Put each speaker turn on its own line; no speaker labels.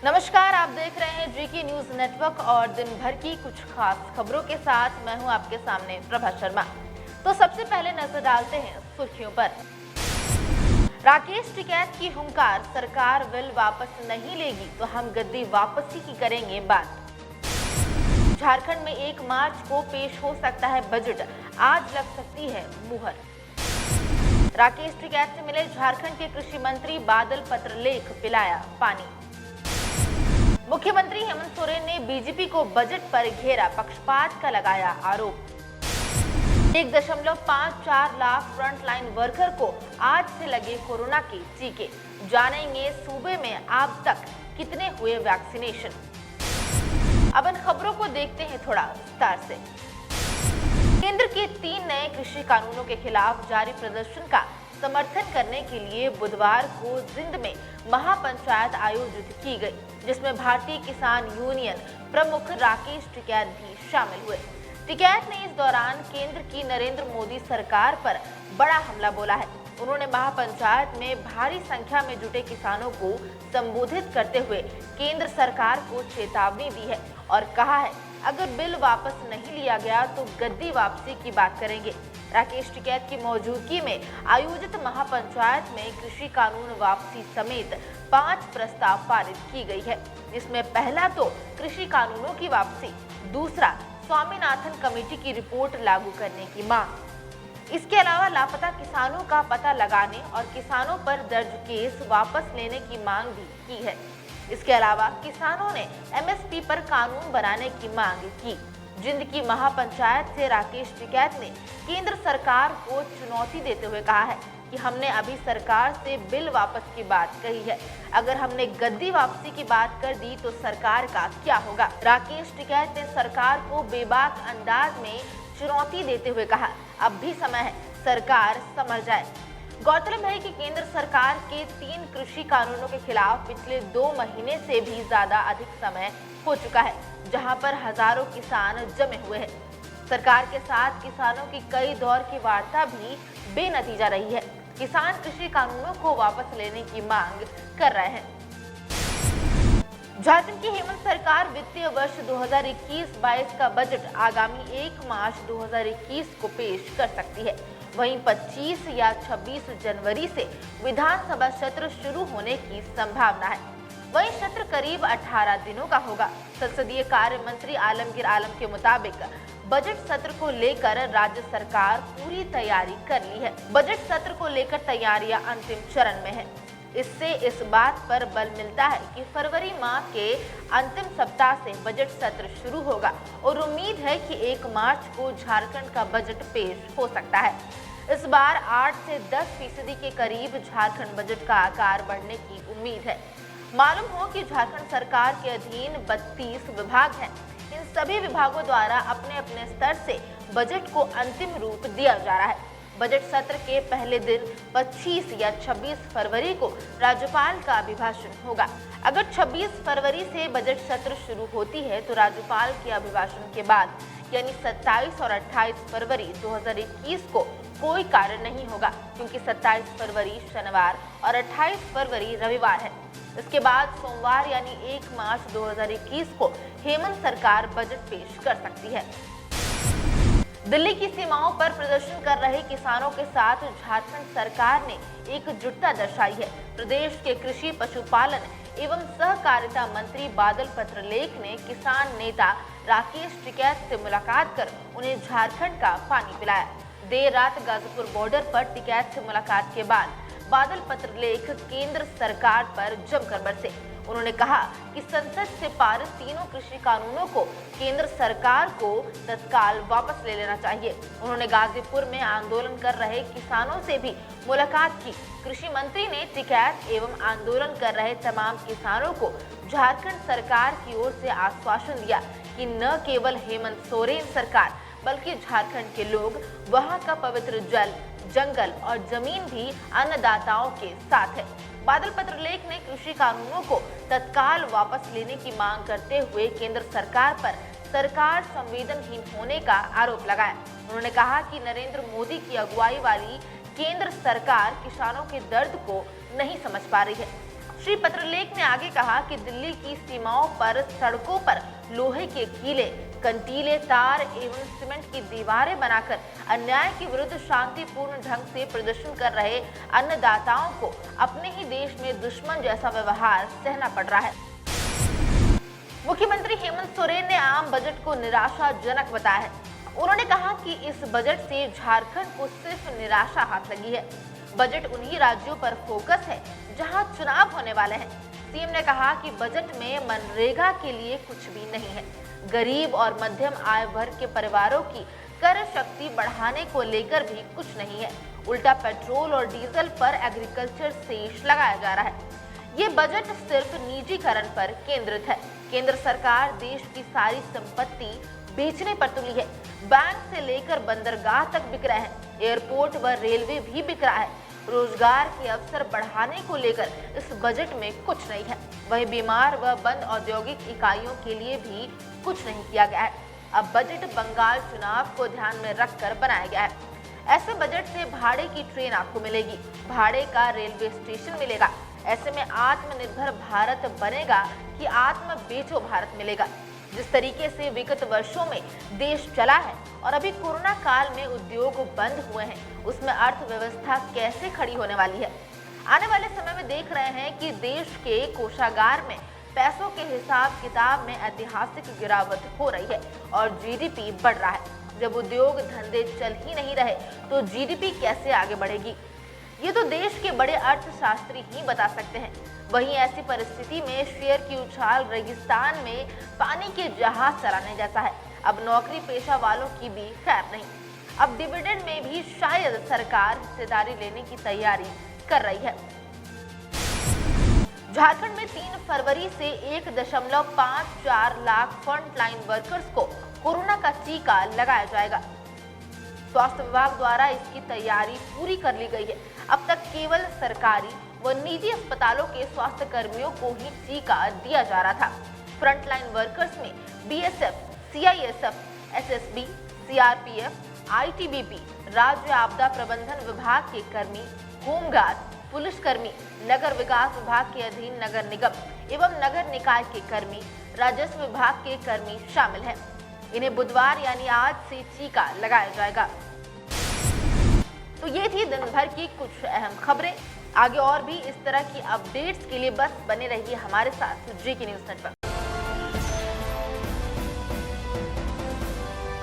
नमस्कार, आप देख रहे हैं जीके न्यूज नेटवर्क और दिन भर की कुछ खास खबरों के साथ मैं हूं आपके सामने प्रभा शर्मा। तो सबसे पहले नजर डालते हैं सुर्खियों पर। राकेश टिकैत की हुंकार, सरकार बिल वापस नहीं लेगी तो हम गद्दी वापसी की करेंगे बात। झारखंड में 1 मार्च को पेश हो सकता है बजट, आज लग सकती है मुहर। राकेश टिकैत से मिले झारखंड के कृषि मंत्री बादल, पत्रलेख पिलाया पानी। मुख्यमंत्री हेमंत सोरेन ने बीजेपी को बजट पर घेरा, पक्षपात का लगाया आरोप। 1.54 लाख फ्रंटलाइन वर्कर को आज से लगे कोरोना के टीके, जानेंगे सूबे में अब तक कितने हुए वैक्सीनेशन। अब इन खबरों को देखते हैं थोड़ा विस्तार से। केंद्र के 3 नए कृषि कानूनों के खिलाफ जारी प्रदर्शन का समर्थन करने के लिए बुधवार को जिंद में महापंचायत आयोजित की गई, जिसमें भारतीय किसान यूनियन प्रमुख राकेश टिकैत भी शामिल हुए। टिकैत ने इस दौरान केंद्र की नरेंद्र मोदी सरकार पर बड़ा हमला बोला है। उन्होंने महापंचायत में भारी संख्या में जुटे किसानों को संबोधित करते हुए केंद्र सरकार को चेतावनी दी है और कहा है, अगर बिल वापस नहीं लिया गया तो गद्दी वापसी की बात करेंगे। राकेश टिकैत की मौजूदगी में आयोजित महापंचायत में कृषि कानून वापसी समेत 5 प्रस्ताव पारित की गई है, जिसमें पहला तो कृषि कानूनों की वापसी, दूसरा स्वामीनाथन कमेटी की रिपोर्ट लागू करने की मांग। इसके अलावा लापता किसानों का पता लगाने और किसानों पर दर्ज केस वापस लेने की मांग भी की है। इसके अलावा किसानों ने एमएसपी पर कानून बनाने की मांग की। जिंद की महापंचायत से राकेश टिकैत ने केंद्र सरकार को चुनौती देते हुए कहा है कि हमने अभी सरकार से बिल वापस की बात कही है, अगर हमने गद्दी वापसी की बात कर दी तो सरकार का क्या होगा। राकेश टिकैत ने सरकार को बेबाक अंदाज में चुनौती देते हुए कहा, अब भी समय है, सरकार समझ जाए। गौरतलब है कि केंद्र सरकार के 3 कृषि कानूनों के खिलाफ पिछले 2 महीने से भी ज्यादा अधिक समय हो चुका है, जहां पर हजारों किसान जमे हुए हैं। सरकार के साथ किसानों की कई दौर की वार्ता भी बेनतीजा रही है। किसान कृषि कानूनों को वापस लेने की मांग कर रहे हैं। झारखंड की हेमंत सरकार वित्तीय वर्ष 2021-22 का बजट आगामी 1 मार्च 2021 को पेश कर सकती है। वहीं 25 या 26 जनवरी से विधानसभा सत्र शुरू होने की संभावना है। वहीं सत्र करीब 18 दिनों का होगा। संसदीय कार्य मंत्री आलमगीर आलम के मुताबिक बजट सत्र को लेकर राज्य सरकार पूरी तैयारी कर ली है। बजट सत्र को लेकर तैयारियां अंतिम चरण में है। इससे इस बात पर बल मिलता है कि फरवरी माह के अंतिम सप्ताह से बजट सत्र शुरू होगा और उम्मीद है कि 1 मार्च को झारखंड का बजट पेश हो सकता है। इस बार 8 से 10% के करीब झारखंड बजट का आकार बढ़ने की उम्मीद है। मालूम हो कि झारखंड सरकार के अधीन 32 विभाग हैं। इन सभी विभागों द्वारा अपने अपने स्तर से बजट को अंतिम रूप दिया जा रहा है। बजट सत्र के पहले दिन 25 या 26 फरवरी को राज्यपाल का अभिभाषण होगा। अगर 26 फरवरी से बजट सत्र शुरू होती है तो राज्यपाल के अभिभाषण के बाद यानी 27 और 28 फरवरी 2021 को कोई कार्य नहीं होगा, क्योंकि 27 फरवरी शनिवार और 28 फरवरी रविवार है। इसके बाद सोमवार यानी 1 मार्च 2021 को हेमंत सरकार बजट पेश कर सकती है। दिल्ली की सीमाओं पर प्रदर्शन कर रहे किसानों के साथ झारखंड सरकार ने एकजुटता दर्शाई है। प्रदेश के कृषि, पशुपालन एवं सहकारिता मंत्री बादल, पत्रलेख ने किसान नेता राकेश टिकैत से मुलाकात कर उन्हें झारखंड का पानी पिलाया। देर रात गाजीपुर बॉर्डर पर टिकैत से मुलाकात के बाद बादल, पत्रलेख केंद्र सरकार पर जमकर बरसे। उन्होंने कहा कि संसद से पारित तीनों कृषि कानूनों को केंद्र सरकार को तत्काल वापस ले लेना चाहिए। उन्होंने गाजीपुर में आंदोलन कर रहे किसानों से भी मुलाकात की। कृषि मंत्री ने टिकैत एवं आंदोलन कर रहे तमाम किसानों को झारखंड सरकार की ओर से आश्वासन दिया कि न केवल हेमंत सोरेन सरकार बल्कि झारखंड के लोग, वहां का पवित्र जल, जंगल और जमीन भी अन्नदाताओं के साथ है। बादल, पत्रलेख ने कृषि कानूनों को तत्काल वापस लेने की मांग करते हुए केंद्र सरकार पर सरकार संवेदनहीन होने का आरोप लगाया। उन्होंने कहा कि नरेंद्र मोदी की अगुवाई वाली केंद्र सरकार किसानों के दर्द को नहीं समझ पा रही है श्री पत्रलेख ने आगे कहा कि दिल्ली की सीमाओं पर सड़कों पर लोहे के कीले, कंटीले तार एवं सीमेंट की दीवारें बनाकर अन्याय के विरुद्ध शांतिपूर्ण ढंग से प्रदर्शन कर रहे अन्नदाताओं को अपने ही देश में दुश्मन जैसा व्यवहार सहना पड़ रहा है। मुख्यमंत्री हेमंत सोरेन ने आम बजट को निराशाजनक बताया है। उन्होंने कहा कि इस बजट से झारखंड को सिर्फ निराशा हाथ लगी है। बजट उन्हीं राज्यों पर फोकस है जहां चुनाव होने वाले हैं। सीएम ने कहा कि बजट में मनरेगा के लिए कुछ भी नहीं है। गरीब और मध्यम आय वर्ग के परिवारों की कर शक्ति बढ़ाने को लेकर भी कुछ नहीं है। उल्टा पेट्रोल और डीजल पर एग्रीकल्चर सेस लगाया जा रहा है। ये बजट सिर्फ निजीकरण पर केंद्रित है। केंद्र सरकार देश की सारी संपत्ति बेचने पर तुली है। बैंक से लेकर बंदरगाह तक बिक रहे हैं। एयरपोर्ट व रेलवे भी बिक रहा है। रोजगार के अवसर बढ़ाने को लेकर इस बजट में कुछ नहीं है। वहीं बीमार व बंद औद्योगिक इकाइयों के लिए भी कुछ नहीं किया गया है। अब बजट बंगाल चुनाव को ध्यान में रखकर बनाया गया है। ऐसे बजट से भाड़े की ट्रेन आपको मिलेगी, भाड़े का रेलवे स्टेशन मिलेगा। ऐसे में आत्मनिर्भर भारत बनेगा कि आत्म बेचो भारत मिलेगा। जिस तरीके से विगत वर्षों में देश चला है और अभी कोरोना काल में उद्योग बंद हुए हैं, उसमें अर्थव्यवस्था कैसे खड़ी होने वाली है। आने वाले समय में देख रहे हैं कि देश के कोषागार में पैसों के हिसाब किताब में ऐतिहासिक गिरावट हो रही है और जीडीपी बढ़ रहा है। जब उद्योग धंधे चल ही नहीं रहे तो जीडीपी कैसे आगे बढ़ेगी, ये तो देश के बड़े अर्थशास्त्री ही बता सकते हैं। वहीं ऐसी परिस्थिति में शेयर की उछाल रेगिस्तान में पानी के जहाज चलाने जैसा है। अब नौकरी पेशा वालों की भी खैर नहीं। अब डिविडेंड में भी शायद सरकार हिस्सेदारी लेने की तैयारी कर रही है। झारखंड में 3 फरवरी से 1.54 लाख फ्रंटलाइन वर्कर्स को कोरोना का टीका लगाया जाएगा। स्वास्थ्य विभाग द्वारा इसकी तैयारी पूरी कर ली गई है। अब तक केवल सरकारी व निजी अस्पतालों के स्वास्थ्य कर्मियों को ही टीका दिया जा रहा था। फ्रंटलाइन वर्कर्स में BSF, CISF, SSB, CRPF, ITBP, राज्य आपदा प्रबंधन विभाग के कर्मी, होमगार्ड, पुलिसकर्मी, नगर विकास विभाग के अधीन नगर निगम एवं नगर निकाय के कर्मी, राजस्व विभाग के कर्मी शामिल हैं। इन्हें बुधवार यानी आज से टीका लगाया जाएगा। तो ये थी दिन भर की कुछ अहम खबरें। आगे और भी इस तरह की अपडेट्स के लिए बस बने रहिए हमारे साथ जेके न्यूज़ नेटवर्क।